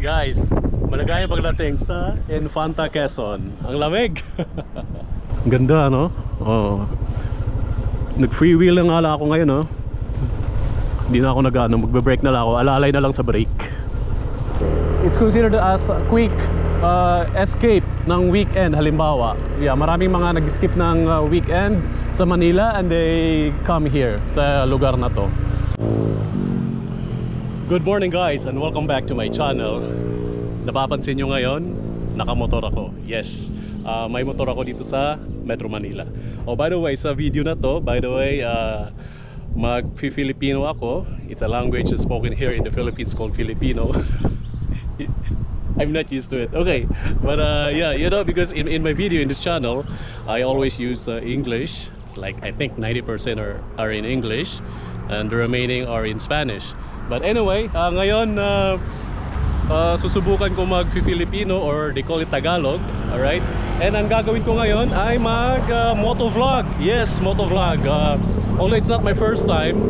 Guys, malagay pagdating sa Infanta, Quezon. Ang lamig. Ganda, no? Oh. Nag-freewheel lang ala ako ngayon, no? Hindi na ako magbe-brake na lang ako. Alalay na lang sa brake. It's considered as a quick escape ng weekend. Halimbawa, maraming mga nag-skip ng weekend sa Manila and they come here sa lugar na to. Good morning guys and welcome back to my channel. Napapansin nyo ngayon, nakamotor ako. Yes, may motor ako dito sa Metro Manila. Oh, by the way, sa video na to, mag-Filipino ako. It's a language spoken here in the Philippines called Filipino. I'm not used to it. Okay, but yeah, you know, because in my video in this channel, I always use English. It's like I think 90% are in English, and the remaining are in Spanish. But anyway, ngayon susubukan ko mag-Filipino, or they call it Tagalog. Alright? And ang gagawin ko ngayon ay mag-motovlog. Yes, motovlog. Although it's not my first time,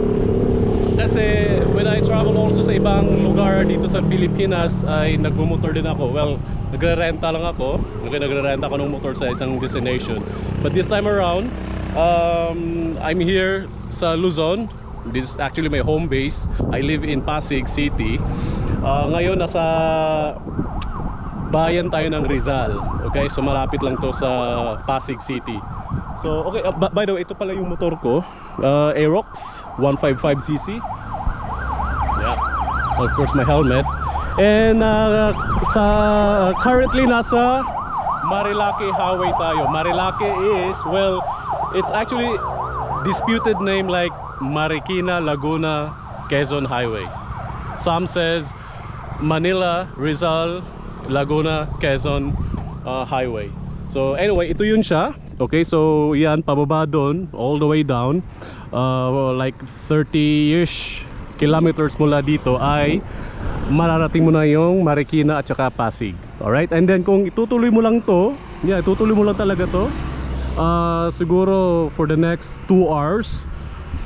kasi when I travel also sa ibang lugar dito sa Pilipinas ay nagmumotor din ako. Well, nagre-renta lang ako. Nagre-renta ako ng motor sa isang destination. But this time around, I'm here sa Luzon. This is actually my home base. I live in Pasig City. Ngayon nasa bayan tayo ng Rizal. Okay, so malapit lang to sa Pasig City. So okay, by the way, ito pala yung motor ko, Aerox 155cc. Yeah, of course my helmet. And currently nasa Marilake Highway tayo. Marilake is, well, it's actually disputed name like Marikina Laguna Quezon Highway. Some says Manila Rizal Laguna Quezon Highway. So anyway, ito yun siya. Okay, so yan, pababa doon, all the way down, like 30-ish kilometers mula dito ay mararating mo na yung Marikina at saka Pasig. Alright, and then kung itutuloy mo lang to, itutuloy mo lang talaga to, siguro for the next 2 hours,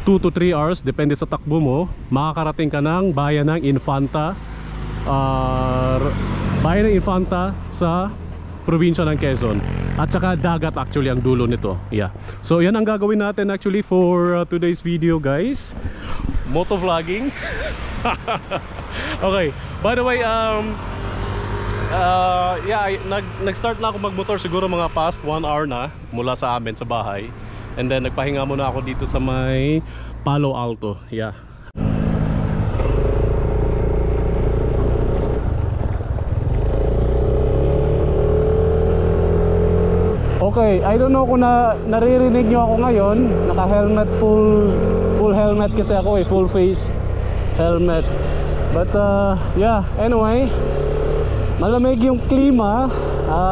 2 to 3 hours, depende sa takbo mo, makakarating ka ng bayan ng Infanta, sa probinsya ng Quezon. At saka dagat actually ang dulo nito. Yeah. So yan ang gagawin natin actually for today's video, guys. Motovlogging. Okay. By the way, nag-start na ako magmotor siguro mga past 1 hour na mula sa amin sa bahay. And then nagpahinga muna ako dito sa may Palo Alto. Yeah. Okay, I don't know kung naririnig nyo ako ngayon. Naka-helmet, full helmet kasi ako full face helmet. But yeah, anyway, malamig yung klima,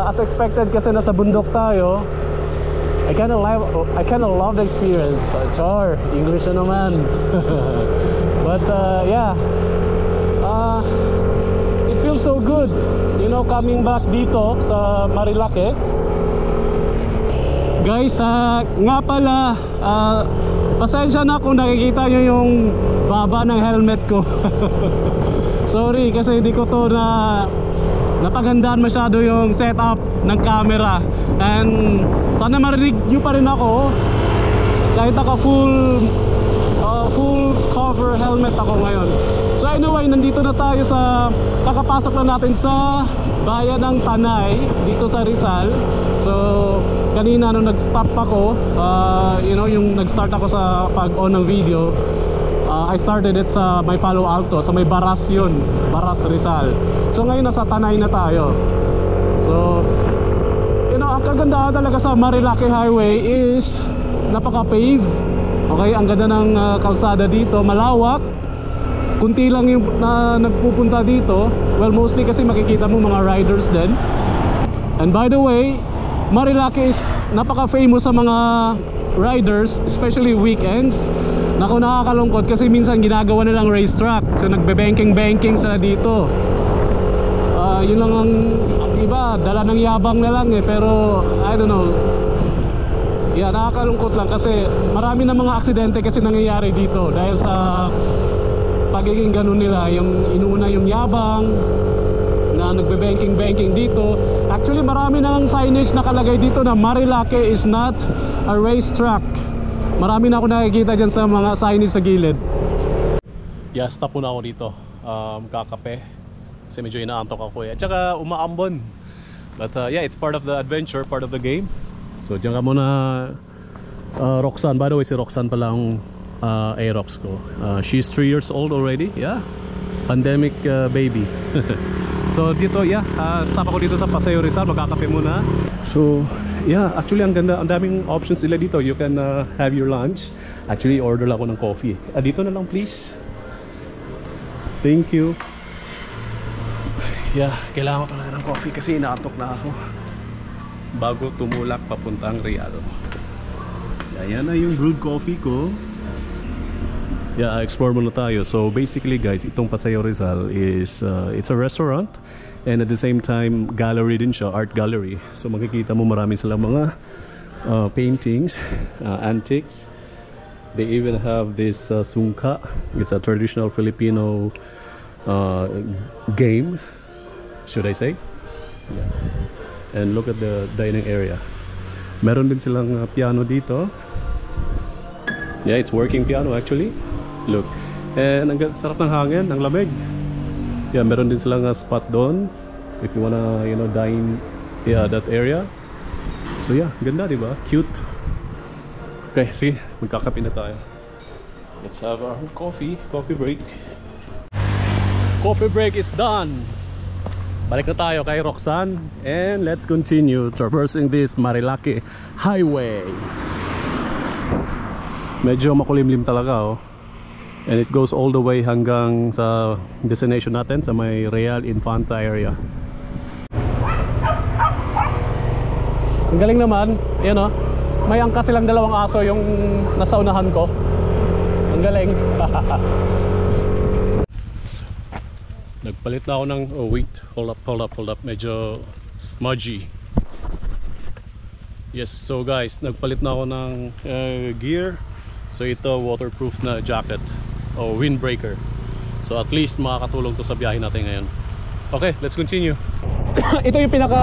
as expected kasi nasa bundok tayo. I kinda love the experience. Char, English na naman. But yeah, it feels so good, you know, coming back dito sa Marilake. Guys, nga pala, pasensya na kung nakikita nyo yung baba ng helmet ko. Sorry kasi hindi ko to napagandaan masyado yung setup ng camera. And sana marinig nyo pa rin ako kahit naka full cover helmet ako ngayon. So anyway, nandito na tayo kakapasok na natin sa bayan ng Tanay dito sa Rizal. So kanina nung nag-stop ako, you know, yung nag-start ako sa pag-on ng video, I started it sa may Palo Alto, sa may Baras yun, Baras Rizal. So ngayon nasa Tanay na tayo. So you know, ang kagandahan talaga sa Marilake Highway is napaka-pave. Okay, ang ganda ng kalsada dito, malawak. Kunti lang yung nagpupunta dito. Well, mostly kasi makikita mo mga riders din. And by the way, Marilake is napaka-famous sa mga riders, especially weekends. Naku, nakakalungkot kasi minsan ginagawa nilang racetrack. So nagbe-banking sila dito. Yun lang ang iba, dala ng yabang na lang pero I don't know. Yeah, nakakalungkot lang kasi marami na mga aksidente kasi nangyayari dito dahil sa pagiging ganun nila, yung inuuna yung yabang, nagbe-banking dito. Actually marami nang signage nakalagay dito na Marilake is not a racetrack. Marami na ako nakikita dyan sa mga signage sa gilid. Yeah, stop muna ako dito, kakape kasi medyo inaantok ako at saka umaambon. But yeah, it's part of the adventure, part of the game. So dyan ka muna, Roxanne. By the way, si Roxanne pala ang Aerox ko. She's 3 years old already. Yeah, pandemic baby. So dito, yeah, stop ako dito sa Paseo Rizal, magkakape muna. So yeah, actually ang ganda, ang daming options nila dito. You can have your lunch. Actually order lang ako ng coffee. Dito na lang please. Thank you. Yeah, kailangan ko talaga ng coffee kasi inaantok na ako bago tumulak papuntang Real. Ayan na yung brewed coffee ko. Yeah, explore muna tayo. So basically guys, itong Paseo Rizal is it's a restaurant and at the same time gallery din siya, art gallery. So makikita mo marami silang mga paintings, antiques. They even have this sungka. It's a traditional Filipino game, should I say? Yeah. And look at the dining area. Meron din silang piano dito. Yeah, it's working piano actually. Look. And ang sarap ng hangin, ang lamig. Yeah, meron din silang spot doon if you wanna, you know, dine, yeah, that area. So yeah, ganda, di ba? Cute. Okay, sige, magkakape na tayo. Let's have our coffee break. Coffee break is done. Balik na tayo kay Roxanne and let's continue traversing this Marilake highway. Medyo makulimlim talaga, oh. And it goes all the way hanggang sa destination natin sa may Real Infanta area. Ang galing naman, ayan, oh. May angkas silang dalawang aso yung nasa unahan ko. Ang galing. Nagpalit na ako ng, oh wait, hold up, medyo smudgy. Yes, so guys, nagpalit na ako ng gear. So ito, waterproof na jacket o windbreaker. So at least makakatulong to sa biyahe natin ngayon. Okay, let's continue. Ito yung pinaka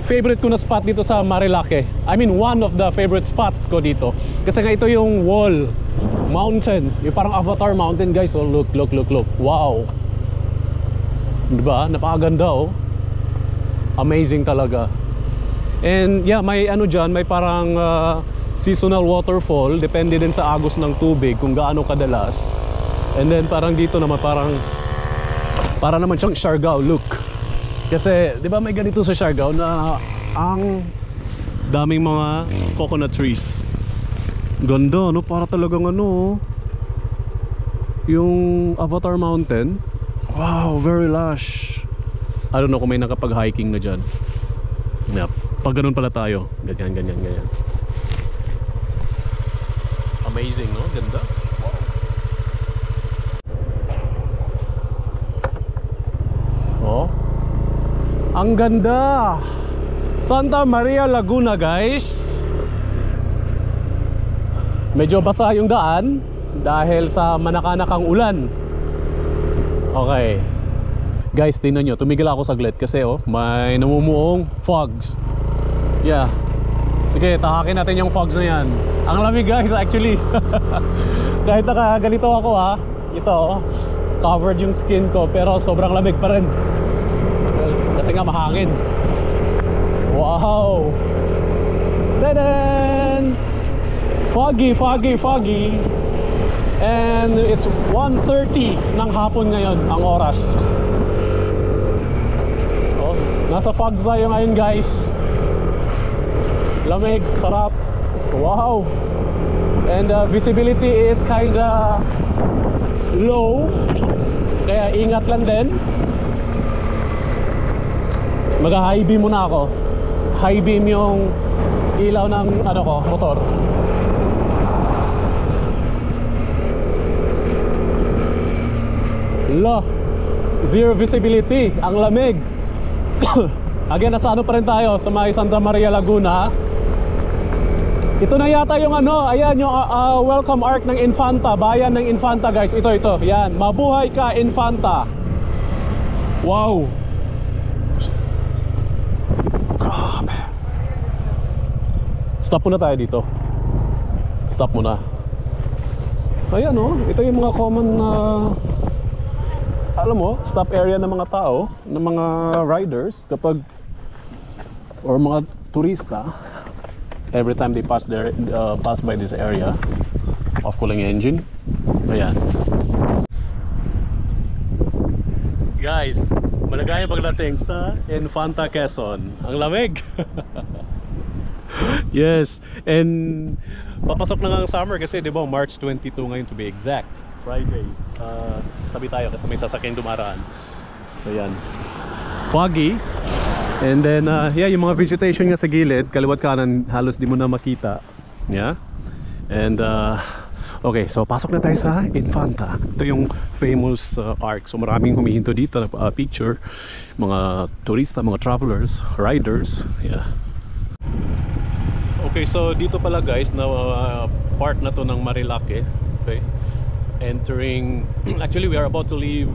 favorite ko na spot dito sa Marilake. I mean, one of the favorite spots ko dito. Kasi nga ito yung wall mountain, yung parang Avatar Mountain, guys. Oh, look. Wow. Diba? Napakaganda, oh. Amazing talaga. And yeah, may ano dyan, may parang seasonal waterfall. Depende din sa agos ng tubig kung gaano kadalas. And then parang dito naman para naman siyang Siargao look. Kasi, di ba may ganito sa Siargao na ang daming mga coconut trees. Ganda, no? Para talagang ano, yung Avatar Mountain. Wow, very lush. I don't know kung may nakapag-hiking na dyan. Yeah, pag ganun pala tayo. Ganyan. Amazing, no? Ganda. Wow. Oh. Ang ganda! Santa Maria Laguna, guys. Medyo basa yung daan dahil sa manakanakang ulan. Okay. Guys, tingnan nyo, tumigil ako saglit kasi oh, may namumuong fogs. Yeah. Sige, tahakin natin yung fogs na yan. Ang lamig, guys, actually. Kahit nakaganito ako, ha. Ito, oh, covered yung skin ko, pero sobrang lamig pa rin. Kasi nga mahangin. Wow. Tadan! Foggy. And it's 1:30 ng hapon ngayon ang oras. Oh, nasa fog tayo ngayon, guys. Lamig, sarap. Wow. And visibility is kinda low, kaya ingat lang din. Mag-high beam muna ako. High beam yung ilaw ng ano ko, motor. Zero visibility, ang lamig. Again, nasa ano pa rin tayo sa may Santa Maria Laguna. Ito na yata yung ano, ayan yung welcome arc ng Infanta, bayan ng Infanta, guys. Ito, yan, mabuhay ka Infanta. Wow. Stop muna tayo dito. Stop muna. Ayan oh, ito yung mga common alam mo, stop area ng mga tao, ng mga riders kapag or mga turista every time they pass by this area. Off ko lang yung engine. Ayan. Guys, malagay pagdating sa Infanta, Quezon. Ang lamig. Yes, and papasok na nga ang summer kasi 'di ba March 22 ngayon to be exact, Friday. Tabi tayo kasi may sasakyan dumaraan. So yan, foggy. And then yeah, yung mga vegetation nga sa gilid, kaliwat kanan halos di mo na makita. Yeah. And okay, so pasok na tayo sa Infanta. Ito yung famous arc. So maraming humihinto dito na picture, mga turista, mga travelers, riders. Yeah. Okay, so dito pala guys na part na to ng Marilake. Okay, entering actually we are about to leave.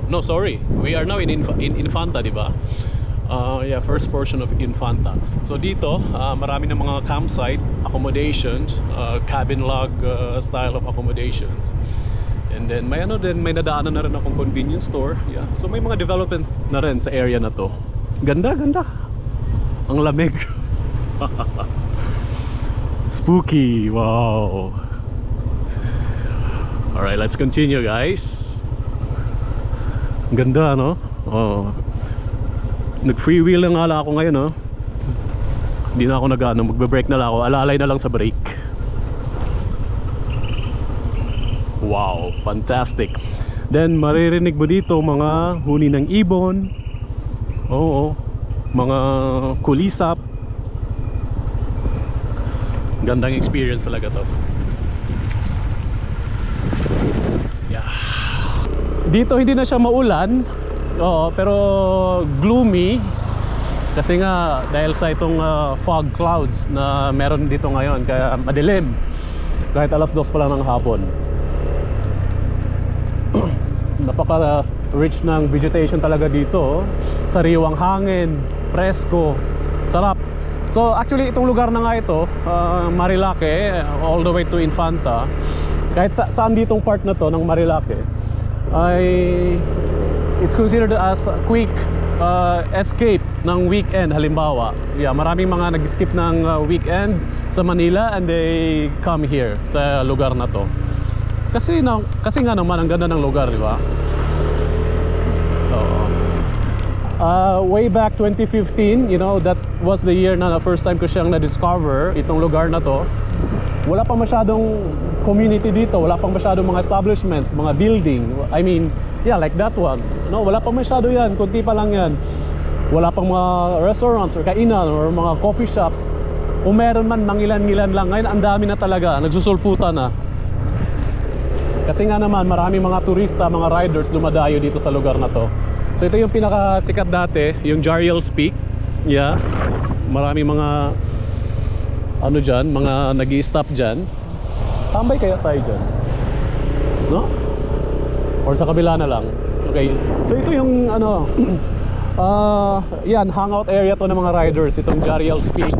No, sorry, we are now in Infanta, di ba? Yeah, first portion of Infanta. So dito marami ng mga campsite accommodations, cabin log style of accommodations. And then may may nadaanan na rin akong convenience store. Yeah, so may mga developments na rin sa area na to. Ganda. Ang lamig. Spooky, wow. Alright, let's continue guys. Ganda, no? Oh. Nag-freewheel lang nga ako ngayon, no? Hindi na ako magbe-brake na lang ako. Alalay na lang sa brake. Wow, fantastic. Then maririnig mo dito mga huni ng ibon. Oo, mga kulisap. Gandang experience talaga to. Yeah. Dito hindi na siya maulan. Oo, pero gloomy. Kasi nga dahil sa itong fog clouds na meron dito ngayon, kaya madilim. Kahit 2:00 pa lang ng hapon. Napaka rich ng vegetation talaga dito. Sariwang hangin, presko, sarap. So actually itong lugar na nga ito, Marilake, all the way to Infanta, kahit saan ditong part na to ng Marilake ay it's considered as a quick escape ng weekend. Halimbawa, yeah, maraming mga nag-skip ng weekend sa Manila and they come here sa lugar na to. Kasi nga naman ang ganda ng lugar, di ba? Way back 2015, you know, that was the year na first time ko siyang na-discover itong lugar na to. Wala pa masyadong community dito, wala pang masyadong mga establishments, mga building. I mean, yeah, like that one. No, wala pa masyado yan, kunti pa lang yan. Wala pang mga restaurants or kainan or mga coffee shops. Kung meron man, mangilan-ngilan lang. Ngayon, ang dami na talaga, nagsusulputan na. Kasi nga naman, marami mga turista, mga riders dumadayo dito sa lugar na to. So ito yung pinakasikat dati, yung Jariel's Peak. Yeah. Marami mga ano dyan, mga nag-i-stop dyan. Tambay kaya tayo dyan, no? Or sa kabila na lang. Okay. So ito yung ano yan, hangout area to ng mga riders, itong Jariel's Peak.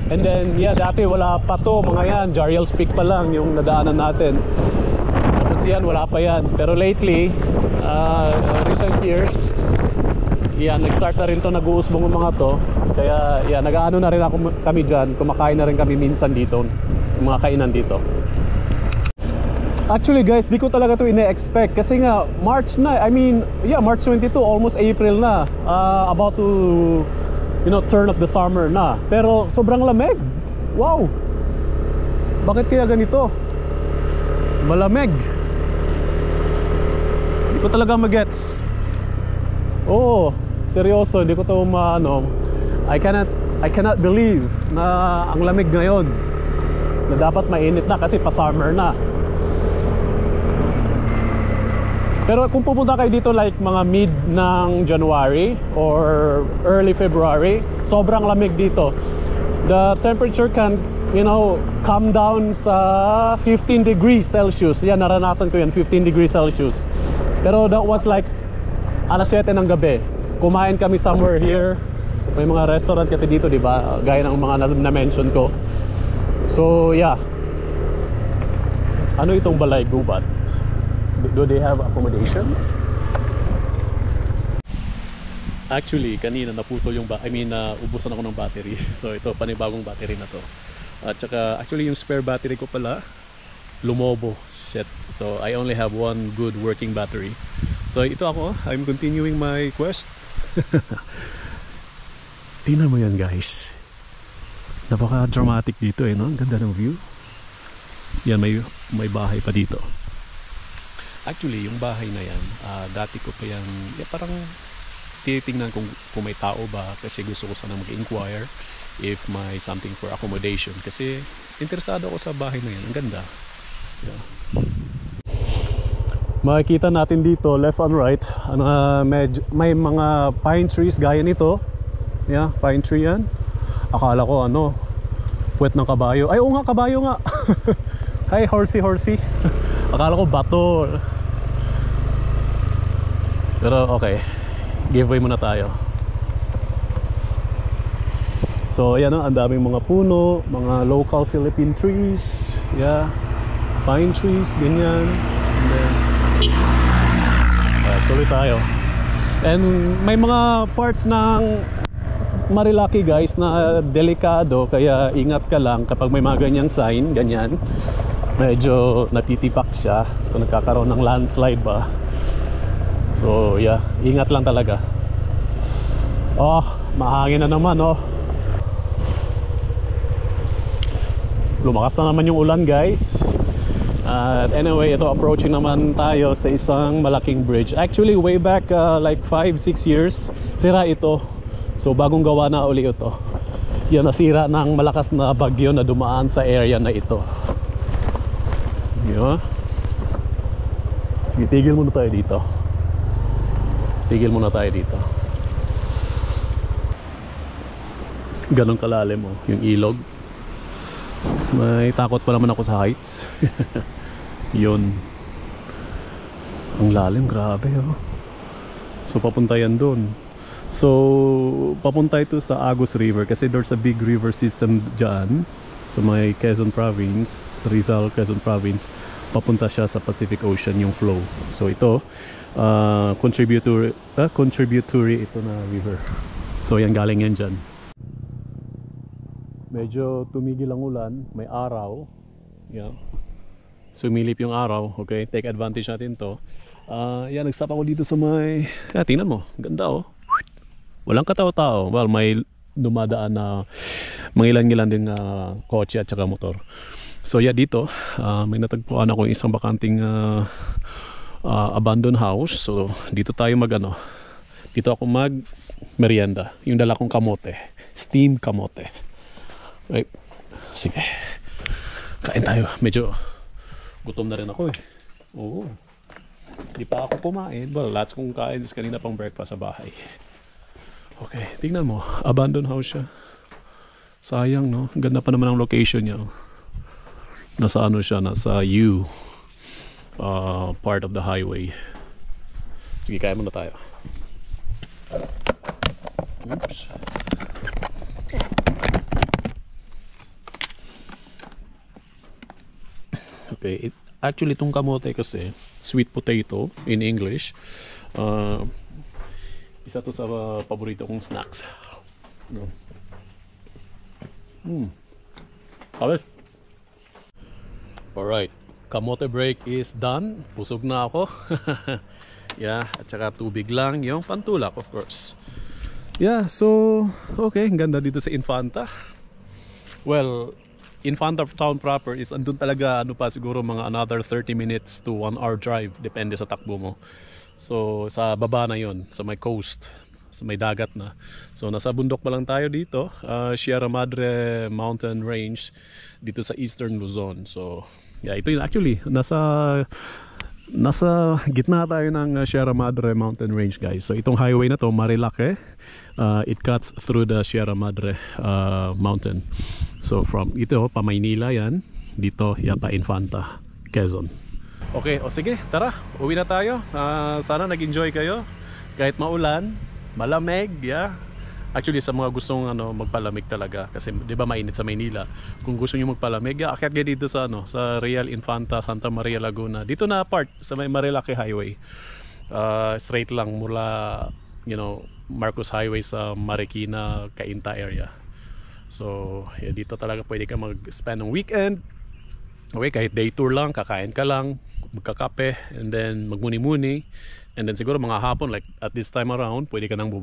And then yeah, dati wala pa to, mga yan, Jariel's Peak pa lang yung nadaanan natin. Tapos yan, wala pa yan. Pero lately, recent years, yan, nag-start na rin to, nag-uusbong yung mga to. Kaya yan, nag-ano na rin kami dyan, kumakain na rin kami minsan dito, yung mga kainan dito. Actually guys, di ko talaga to ine-expect kasi nga March na, I mean, yeah, March 22, almost April na, about to, you know, turn of the summer na. Pero sobrang lamig. Wow. Bakit kaya ganito? Malamig. Di ko talaga magets. Oo, seryoso, di ko to maano. I cannot believe na ang lamig ngayon. Na dapat mainit na kasi pa-summer na. Pero kung pupunta kayo dito like mga mid ng January or early February, sobrang lamig dito. The temperature can, you know, come down sa 15 degrees Celsius. Yan, naranasan ko yan, 15 degrees Celsius. Pero that was like alas 7 ng gabi. Kumain kami somewhere here. May mga restaurant kasi dito, di ba? Gaya ng mga na-mention ko. So yeah, ano itong Balay Gubat? Do they have accommodation? Actually, kanina naputol yung ubusan ako ng battery. So ito, panibagong battery na to. At saka, actually yung spare battery ko pala, lumobo. Shit. So I only have one good working battery. So ito ako, I'm continuing my quest. Tingnan mo yan guys. Napaka dramatic dito no? Ang ganda ng view. Yan, may bahay pa dito. Actually, yung bahay na yan, dati ko pa yan, parang titingnan kung may tao ba, kasi gusto ko sana mag-inquire if may something for accommodation, kasi interesado ako sa bahay na yan. Ang ganda. Yeah. Makikita natin dito left and right, may mga pine trees gaya nito. Yeah, pine tree yan. Akala ko puwet ng kabayo. Ay, oo nga, kabayo nga. Hi, horsey. Akala ko bato. Pero okay, giveaway muna tayo. So ayan, ang daming mga puno, mga local Philippine trees. Yeah, pine trees, ganyan. And then, tuloy tayo. And may mga parts ng Marilaki guys na delikado, kaya ingat ka lang kapag may mga ganyang sign, ganyan. Medyo natitipak siya, so nagkakaroon ng landslide ba. So yeah, ingat lang talaga. Oh, mahangin na naman Lumakas na naman yung ulan guys. Anyway, ito approaching naman tayo sa isang malaking bridge. Actually way back like 5-6 years sira ito. So bagong gawa na uli ito. Yan, nasira ng malakas na bagyo na dumaan sa area na ito. Yeah. Sige, tigil muna tayo dito. Ganun kalalim yung ilog. May takot pa naman ako sa heights. Yun. Ang lalim, grabe So papunta yan dun. So papunta ito sa Agus River, kasi there's a big river system dyan sa may Quezon Province, Rizal, Quezon Province. Papunta siya sa Pacific Ocean yung flow. So ito contributory ito na river. So yan, galing yan dyan. Medyo tumigil ang ulan, may araw. Yeah. Sumilip yung araw. Okay, take advantage natin to. Yan, nag-stop ako dito sa may tingnan mo, ganda walang katao-tao. Well, may dumadaan na mangilan-ngilan din kotse at saka motor. So yeah, dito may natagpuan ako isang bakanting abandoned house. So dito tayo dito ako mag merienda. Yung dala kong kamote, steamed kamote. Right. Sige, kain tayo. Medyo gutom na rin ako Oo. Di pa ako kumain. Well, lots kong kain kanina pang breakfast sa bahay. Okay, tingnan mo, abandoned house siya. Sayang ganda pa naman ang location niya. Nasa siya, nasa U part of the highway. Sige, kaya muna tayo. Oops. Okay, actually itong kamote kasi sweet potato in English. Isa to sa paborito kong snacks. Alright, kamote break is done. Busog na ako. Yeah, at saka tubig lang yung pantulak, of course. Yeah, so okay, ganda dito sa Infanta. Well, Infanta town proper is andun talaga siguro mga another 30 minutes to 1 hour drive, depende sa takbo mo. So sa baba na yon, sa may coast, sa may dagat na. So nasa bundok pa lang tayo dito, Sierra Madre Mountain Range dito sa Eastern Luzon. So yeah, ito yun actually, nasa gitna tayo ng Sierra Madre Mountain Range guys. So itong highway na to, Marilaki, it cuts through the Sierra Madre Mountain. So from ito pa Maynila yan, dito yan pa Infanta, Quezon. Okay, sige, tara, uwi na tayo. Sana nag-enjoy kayo kahit maulan, malamig, yeah. Actually sa mga gustong magpalamig talaga kasi 'di ba mainit sa Maynila. Kung gusto niyo magpalamig, akyat kayo dito sa sa Real Infanta, Santa Maria Laguna. Dito na part sa may Marilaki Highway. Straight lang mula Marcos Highway sa Marikina, Cainta area. So, dito talaga pwede ka mag-spend ng weekend. Okay, kahit day tour lang, kakain ka lang, magkakape, and then magmuni-muni. And then siguro mga hapon, like at this time around, pwede ka nang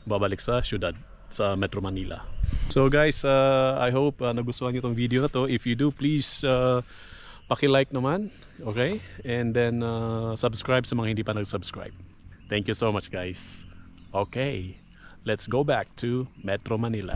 babalik sa syudad, sa Metro Manila. So guys, I hope nagustuhan nyo itong video na to. If you do, please paki-like naman, okay? And then subscribe sa mga hindi pa nag-subscribe. Thank you so much guys. Okay, let's go back to Metro Manila.